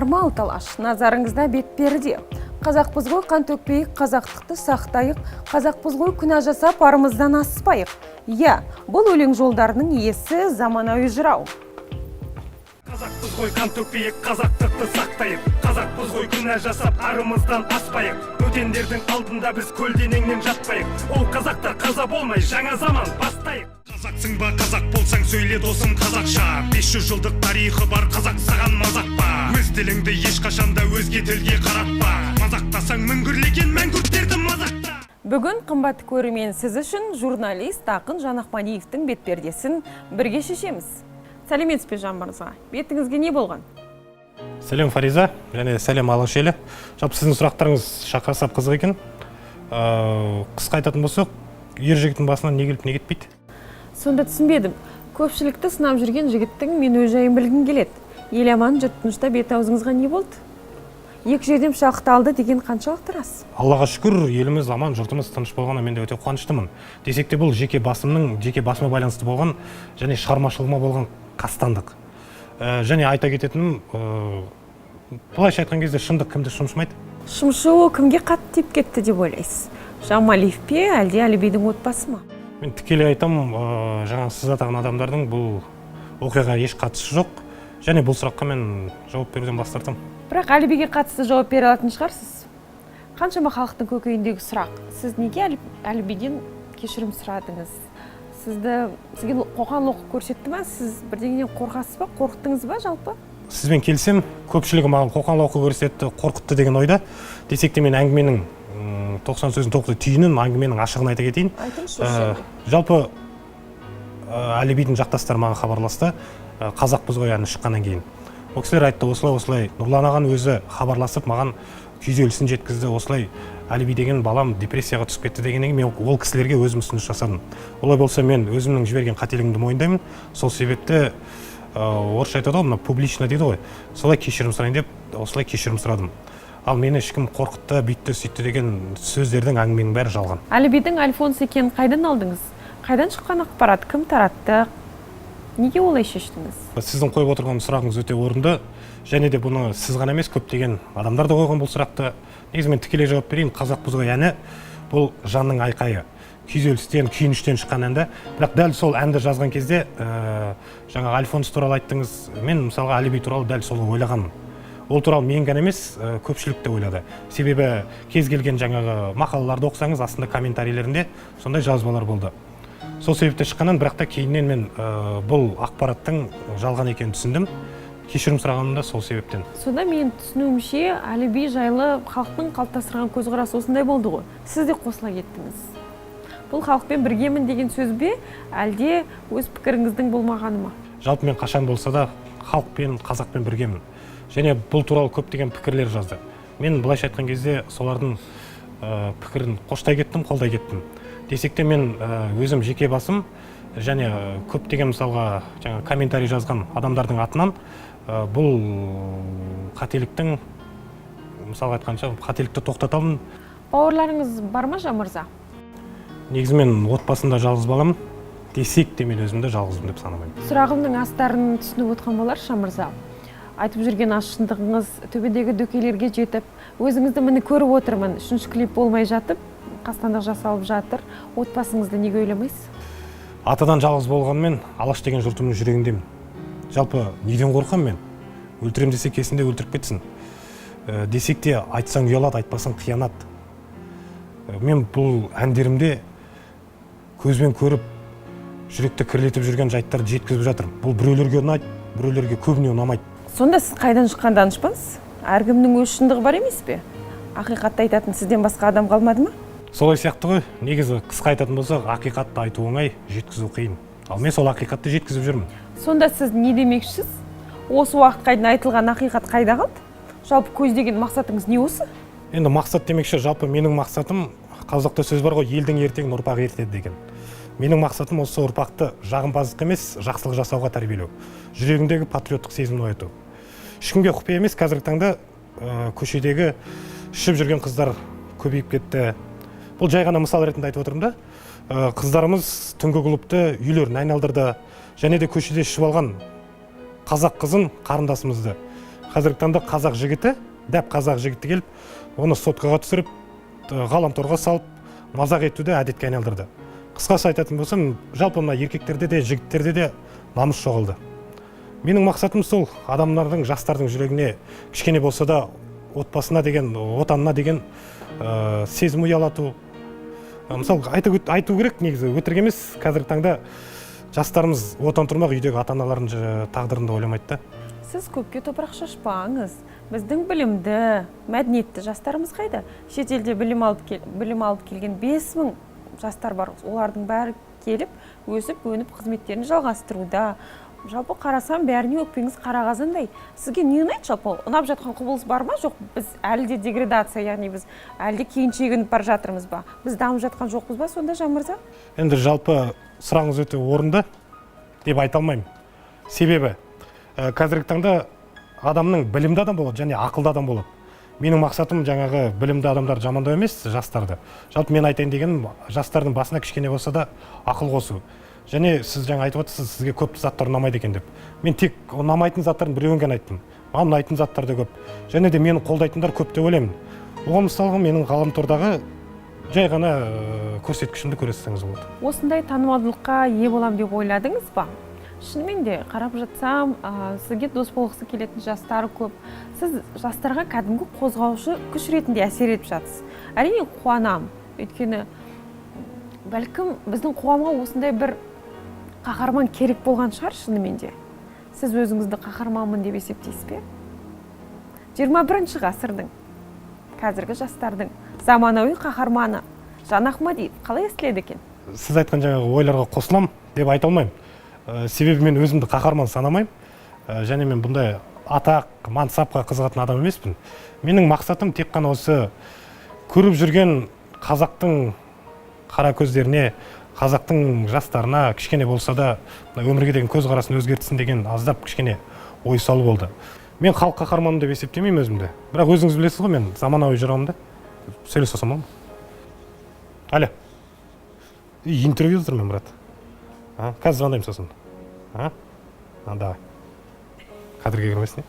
Армал талаш, назарыңызда бетперде. Қазақпыз ғой, қан төкпейік, қазақтықты сақтайық, қазақпыз ғой, күнә жасап, арымыздан аспайық. Иә, бұл өлең жолдарының иесі заманауи жырау. Қазақпыз ғой, қан төкпейік, қазақтықты сақтайық, қазақпыз ғой, күнә жасап, арымыздан аспайық. Өтендердің алдында біз көлденеңнен жатпайық. Ол қазақтар қаза болмай, жаңа заман бастайық. Қазақсың ба, қазақ болсаң сөйле досым қазақша. 500 жылдық тарихы бар қазақ саған мазақ па? Өз тіліңді ешқашанда өзге тілге қаратпа. Мазақтасаң мүңгірлеген мәңгүрттерді мазақта. Бүгін қымбатты көрермен, сіз үшін журналист Ақын Жан Ахмадиевтің бетпердесін бірге шешеміз. Сәлеметсіз бе Жан мырза? Бетіңізге не болған? Сәлем Фариза, және сәлем Алашелі. Жалпы сіздің сұрақтарыңыз шақырсап қызық екен. Қысқа айтатын болсақ, ер жігіттің басынан не келіп не кетпейді. Сонда түсінбедім. Көпшілікті сынап жүрген жігіттің мен өз жайын білгім келеді. Ел аман, жұрт тынышта, бет аузыңызға не болды? Екі жерден пышақты алды деген қаншалықты рас? Аллаға шүкір, еліміз аман, жұртымыз тыныш болғанына мен де өте қуаныштымын. Десек те бұл жеке басыма байланысты болған және шығармашылығыма болған қастандық. Және айта кететінім, былайша айтқан кезде шындық кімді шымшымайды? Шымшуы кімге қатты тиіп кетті деп ойлайсыз? Жамалиев пе, әлде Әлібидің отбасы ма? Мен тікелей айтам, жаңа сіз атаған адамдардың бұл оқиғаға еш қатысы жоқ. Және бұл сұраққа мен жауап беруден бас тартамын. Бірақ Әлібиге қатысты жауап бере алатын шығарсыз. Қаншама халықтың көкейіндегі сұрақ. Сіз неге Әлібиден кешірім сұрадыңыз? Сізге қоқан-лоққы көрсетті ме? Сіз бірдеңеден қорқасыз ба? Қорқыттыңыз ба жалпы? Сізбен келсем, көпшілігі маған қоқан-лоққы көрсетті, қорқытты деген ойда. Десек те мен әңгіменің 90 сөздің тоқты түйінін, әңгіменің ашығын айта кетейін. Жалпы Әлібидің жақтастары маған хабарласты, қазақпыз ғой әні шыққаннан кейін. Ол кісілер айтты, осылай Нұрлан ағаң өзі хабарласып маған күйзелісін жеткізді, осылай Әліби деген балам депрессияға түсіп кетті дегеннен кейін мен ол кісілерге өзім ұсыныс жасадым. Олай болса мен өзімнің жіберген қателігімді мойындаймын. Сол себепті орысша айтады ғой, мына публично дейді ғой. Солай кешірім сұрайын деп, осылай кешірім сұрадым. Ал мені ешкім қорқытты, бүйтті, сөйтті деген сөздердің әңгіменің бәрі жалған. Әлібидің Альфонс екенін қайдан алдыңыз? Қайдан шыққан ақпарат? Кім таратты? Неге олай шештіңіз? Сіздің қойып отырған сұрағыңыз өте орынды. Және де бұны сіз ғана емес, көптеген адамдар да қойған бұл сұрақты. Негізі мен тікелей жауап берейін. Қазақпыз ғой әні бұл жанның айқайы. Күйзелістен, күйініштен шыққан әнді. Бірақ дәл сол әнді жазған кезде жаңа Альфонс туралы айттыңыз. Мен мысалға Әліби туралы дәл солай ойлағанмын. Ол туралы мен ғана емес, көпшілік те ойлады. Себебі кез келген жаңағы мақалаларды оқысаңыз, астында комментарийлерінде сондай жазбалар болды. Сол себепті шыққаннан, бірақ та кейіннен мен бұл ақпараттың жалған екенін түсіндім. Кешірім сұрағаным да сол себептен. Сонда мен түсінуімше, Әліби жайлы халықтың қалыптастырған көзқарасы осындай болды ғой. Сіз де қосыла кеттіңіз. Бұл халықпен біргемін деген сөз бе, әлде өз пікіріңіздің болмағаны ма? Жалпы мен қашан болса да халықпен, қазақпен біргемін. Және бұл туралы көптеген пікірлер жазды. Мен былайша айтқан кезде солардың пікірін қоштай кеттім, қолдай кеттім. Десек те мен өзім жеке басым және көптеген мысалға жаңа комментарий жазған адамдардың атынан бұл қателіктің, мысалға айтқанша, қателікті тоқтатамын. Бауырларыңыз бар ма Жан мырза? Негізі мен отбасында жалғыз баламын. Десек те мен өзімді жалғызбын деп санамаймын. Сұрағымның астарын түсініп отқан болар Жан мырза. Айтып жүрген ашындығыңыз төбедегі дөкейлерге жетіп, өзіңізді міне көріп отырмын, үшінші клип болмай жатып, қастандық жасалып жатыр. Отбасыңызды неге ойламайсыз? Атадан жалғыз болғанмен Алаш деген жұртымның жүрегіндемін. Жалпы неден қорқам мен? Өлтірем десе кесінде өлтіріп кетсін. Десек те айтсаң ұялады, айтпасаң қиянат. Мен бұл әндерімде көзбен көріп, жүректі кірлетіп жүрген жайттарды жеткізіп жатыр. Бұл біреулерге ұнайды, біреулерге көбіне ұнамайды. Сонда сіз қайдан шыққан данышпансыз? Әркімнің өз шындығы бар емес пе? Ақиқатты айтатын сізден басқа адам қалмады ма? Солай сияқты ғой. Негізі қысқа айтатын болсақ, ақиқатты айту оңай, жеткізу қиын. Ал мен сол ақиқатты жеткізіп жүрмін. Сонда сіз не демекшісіз? Осы уақытқа дейін айтылған ақиқат қайда қалды? Жалпы көздеген мақсатыңыз не осы? Енді мақсат демекші, жалпы менің мақсатым, қазақта сөз бар ғой, елдің ертеңін ұрпақ ертеді деген. Менің мақсатым осы ұрпақты жағымпаздық емес, жақсылық жасауға тәрбиелеу. Жүрегіндегі патриоттық сезімді ояту. Ешкімге құпия емес, қазіргі таңда көшедегі ішіп жүрген қыздар көбейіп кетті. Бұл жай ғана мысал ретінде айтып отырмын да. Қыздарымыз түнгі клубты үйлерін айналдырды. Және де көшеде ішіп алған қазақ қызын, қарындасымызды қазіргі таңда қазақ жігіті, дәп қазақ жігіті келіп, оны соткаға түсіріп, ғаламторға салып, мазақ етуді әдетке айналдырды. Қысқасы айтатын болсам, жалпы мына еркектерде де, жігіттерде де намыс жоғалды. Менің мақсатым сол адамдардың, жастардың жүрегіне кішкене болса да отбасына деген, отанына деген сезім ұялату. Мысалы, айту керек, негізі өтірік емес, қазіргі таңда жастарымыз отан тұрмақ үйдегі ата-аналардың тағдырында ойламайды да. Сіз көпке топырақ шашпаңыз. Біздің білімді, мәдениетті жастарымыз қайда? Шетелде білім алып келген 5000 жастар бар. Олардың бәрі келіп, өсіп, өніп, қызметтерін жалғастыруда. Жалпы қарасам, бәріне өкпеңіз қара қазандай. Сізге не ұнайды жалпы? Ұнап жатқан құбылыс бар ма? Жоқ, біз әлі де деградация, яғни біз әлі де кейін шегініп бара жатырмыз ба? Біз дамып жатқан жоқпыз ба сонда, Жамырза? Енді жалпы сұрағыңыз өте орынды деп айта алмаймын. Себебі қазіргі таңда адамның білімді адам болады және ақылды адам болады. Менің мақсатым жаңағы білімді адамдар жамандау емес, жастарды. Жалпы мен айтайын дегенім, жастардың басына кішкене болса да ақыл қосу. Және сіз жаңа айтып отырсыз, сізге көп заттар ұнамайды екен деп. Мен тек ұнамайтын заттардың біреуін ғана айттым. Маған ұнайтын заттар да көп. Және де мені қолдайтындар көп деп ойлаймын. Оған мысалға менің ғаламтордағы жай ғана көрсеткішімді көрсетсеңіз болады. Осындай танымалдылыққа ие болам деп ойладыңыз ба? Шынымен де қарап жатсам, сізге дос болғысы келетін жастар көп. Сіз жастарға кәдімгі қозғаушы күш ретінде әсер етіп жатсыз. Әрине қуанам. Өйткені бәлкім біздің қоғамға осындай бір қаһарман керек болған шығар шынымен де. Сіз өзіңізді қаһарманмын деп есептейсіз бе? 21 ғасырдың, қазіргі жастардың заманауи қаһарманы Жан Ахмадиев қалай естіледі екен? Сіз айтқан жаңағы ойларға қосылам деп айта алмаймын. Себебі мен өзімді қаһарман санамаймын. Және мен бұндай атақ, мансапқа қызығатын адам емеспін. Менің мақсатым тек қана осы көріп жүрген қазақтың қара көздеріне, қазақтың жастарына кішкене болса да өмірге деген көзқарасын өзгертсін деген аздап кішкене ой салу болды. Мен халық қаһарманы деп есептемеймін өзімді. Бірақ өзіңіз білесіз ғой, мен заманауи жүрамын да. Сөйлесе алсам ба? Алло. Интервью тұрмын, брат. Қазір звондаймын сосын. Давай. Кадрге кірмесіне.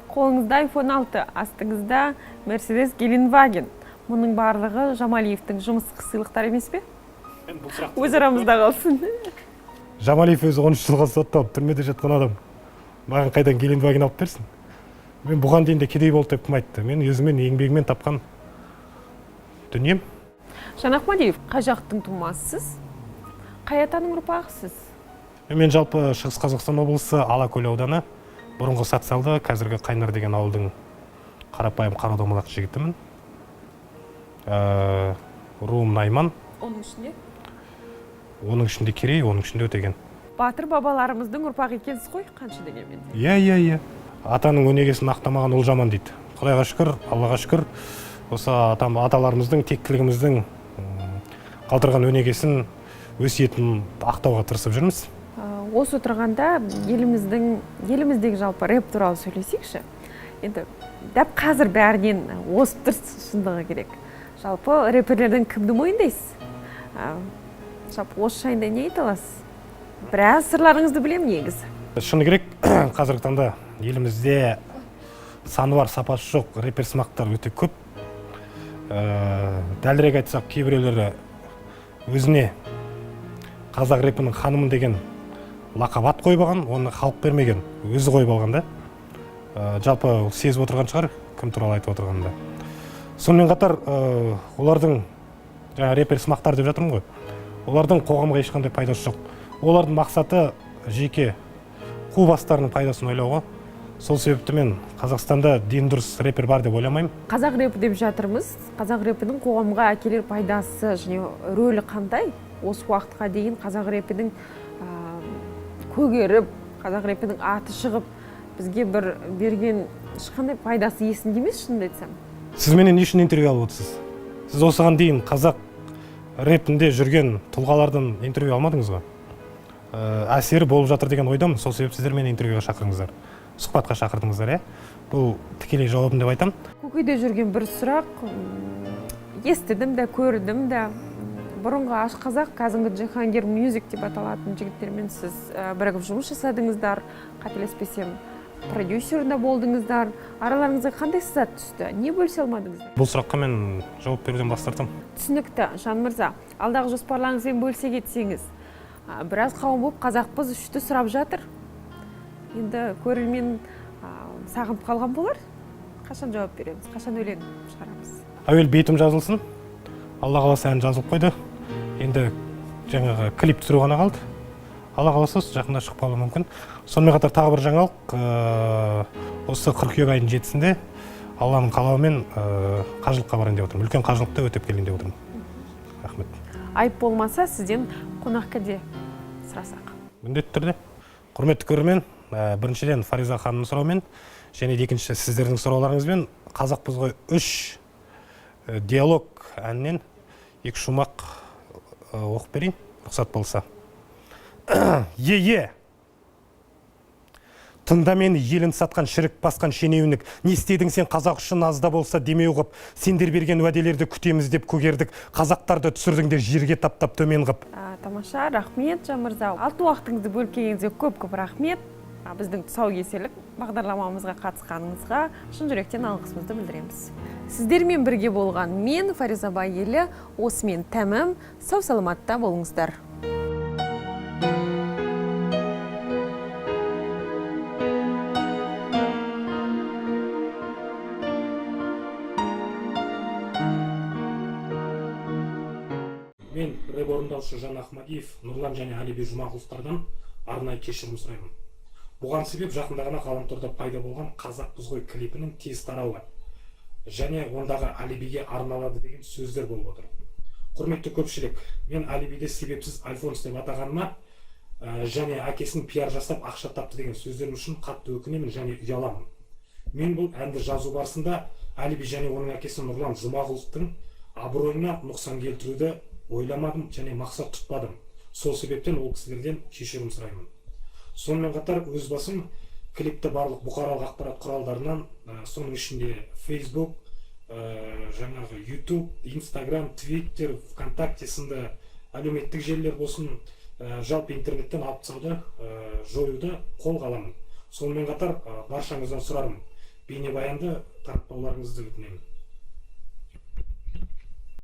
Қолыңызда iPhone 6, астыңызда Mercedes Gelenwagen. Мұның барлығы Жамалиевтің жұмыстық сыйлықтар емес пе? Өз арамызда қалсын. Жамалиев өзі 13 жылға сотталып, түрмеде жатқан адам. Маған қайдан Gelenwagen алып берсін? Мен бұған дейін де кедей болды деп кім айтты? Мен өзімен еңбегімен тапқан дүнием. Жан Ахмадиев, қай жақтың тумасысыз? Қай атаның ұрпағысыз? Мен жалпы Шығыс Қазақстан облысы Алакөл ауданы, бұрынғы Сатсалды, қазіргі Қайнар деген ауылдың қарапайым қара домалақ жігітімін. Руым Найман. Оның ішінде? Оның ішінде Керей, оның ішінде Өтеген. Батыр бабаларымыздың ұрпағы екенсіз ғой, қанша дегенмен? Иә. Атаның өнегесін ақтамаған ұл жаман дейді. Құдайға шүкір, Аллаға шүкір, осы аталарымыздың, тектілігіміздің қалдырған өнегесін, өсиетін ақтауға тырысып жүрміз. Осы отырғанда еліміздегі жалпы рэп туралы сөйлесейікші. Енді дәп қазір бәрінен осып тұрсыз шындығы керек. Жалпы рэперлердің кімді мойындайсыз? Жалпы осы жайында не айта аласыз? Біраз сырларыңызды білемін негізі. Шыны керек, қазіргі таңда елімізде саны бар, сапасы жоқ рэпер сымақтар өте көп. Дәлірек айтсақ, кейбіреулері өзіне қазақ рэпінің ханымын деген лақап ат қойып алған, оны халық бермеген, өзі қойып алған да. Жалпы сезіп отырған шығар, кім туралы айтып отырғанында. Сонымен қатар олардың рэпер сымақтар деп жатырмын ғой. Олардың қоғамға ешқандай пайдасы жоқ. Олардың мақсаты жеке қу бастарының пайдасын ойлауға. Сол себепті мен Қазақстанда дені дұрыс рэпер бар деп ойламаймын. Қазақ рэпі деп жатырмыз. Қазақ рэпінің қоғамға әкелер пайдасы және рөлі қандай? Осы уақытқа дейін қазақ рэпінің көгеріп, қазақ рэпінің аты шығып, бізге бір берген ешқандай пайдасы есінде емес, шынымды айтсам. Сіз менен не үшін интервью алып отырсыз? Сіз осыған дейін қазақ рэпінде жүрген тұлғалардан интервью алмадыңыз ба? Әсері болып жатыр деген ойдамын, сол себеп сіздер мені интервьюға шақырыңыздар. Сұхбатқа шақырдыңыздар, бұл тікелей жауабым деп айтам. Көкейде жүрген бір сұрақ, естідім де, көрдім де. Бұрынғы аш қазақ, қазіргі Джихангир Music деп аталатын жігіттермен сіз бірігіп жұмыс жасадыңыздар, қателеспесем. продюсерінде болдыңыздар. Араларыңызға қандай сызат түсті? Не бөлісе алмадыңыздар? Бұл сұраққа мен жауап беруден бас тартамын. Түсінікті, Жан мырза. Алдағы жоспарларыңызбен бөлісе кетсеңіз. Біраз қауым болып қазақпыз үшті сұрап жатыр. Енді көрермен сағынып қалған болар. Қашан жауап береміз? Қашан өлең шығарамыз? Әуел бетім жазылсын. Алла қаласа ән жазылып қойды. Енді жаңағы клип түсіру ғана қалды. Алла қаласа жақында шығып қалуы мүмкін. Сонымен қатар тағы бір жаңалық, осы қыркүйек айының 7-сінде Алланың қалауымен қажылыққа барайын деп отырмын. Үлкен қажылықты өтеп келейін деп отырмын. Рахмет. Айып болмаса, сізден қонақ кәде сұрасақ? Міндетті түрде. Құрметті көрермен, біріншіден Фариза ханымның сұрауымен, және екінші сіздердің сұрауларыңызбен Қазақпыз ғой 3 диалог әннен 2 шумақ оқып берейін, рұқсат болса. Е-е! Тыңда мені, елін сатқан шірік басқан шенеуінік. Не істедің сен қазақ үшін азда болса демеу қып. Сендер берген уәделерді күтеміз деп көгердік. Қазақтарды түсірдіңдер жерге таптап төмен қып. Тамаша, рахмет, Жан мырза. Алты уақытыңызды бөліп келгеніңізге көп-көп рахмет. Біздің тұсаукесерлік бағдарламамызға қатысқаныңызға шын жүректен алғысымызды білдіреміз. Сіздермен бірге болған мен, Фариза Байелі, осымен тәмам, сау саламатта болыңыздар. Мен рэп орындаушы Жан Ахмадиев, Нұрлан және Алиби Жұмағұловтардан арнайы кешірім сұраймын. Бұған себеп жақында ғана ғаламторда пайда болған Қазақпыз ғой клипінің тез тарауы және ондағы Алибиге арналады деген сөздер болып отыр. Құрметті көпшілік, мен Алибиді себепсіз Альфонс деп атағаныма және әкесінің пиар жасап ақша тапты деген сөздерім үшін қатты өкінемін және ұяламын. Мен бұл әнді жазу барысында Алиби және оның әкесі Нұрлан Жұмағұловтың абыройына нұқсан келтіруді ойламадым және мақсат тұтпадым. Сол себептен ол кісілерден кешірім сұраймын. Сонымен қатар өз басым клипті барлық бұқаралық ақпарат құралдарынан, соның ішінде Facebook, жаңағы YouTube, Instagram, Twitter, ВКонтакте сынды әлеуметтік желілер болсын, жалпы интернеттен алып тастауды, жоюды қолға аламын. Сонымен қатар баршаңыздан сұрарым, бейнебаянды таратпауларыңызды өтінемін.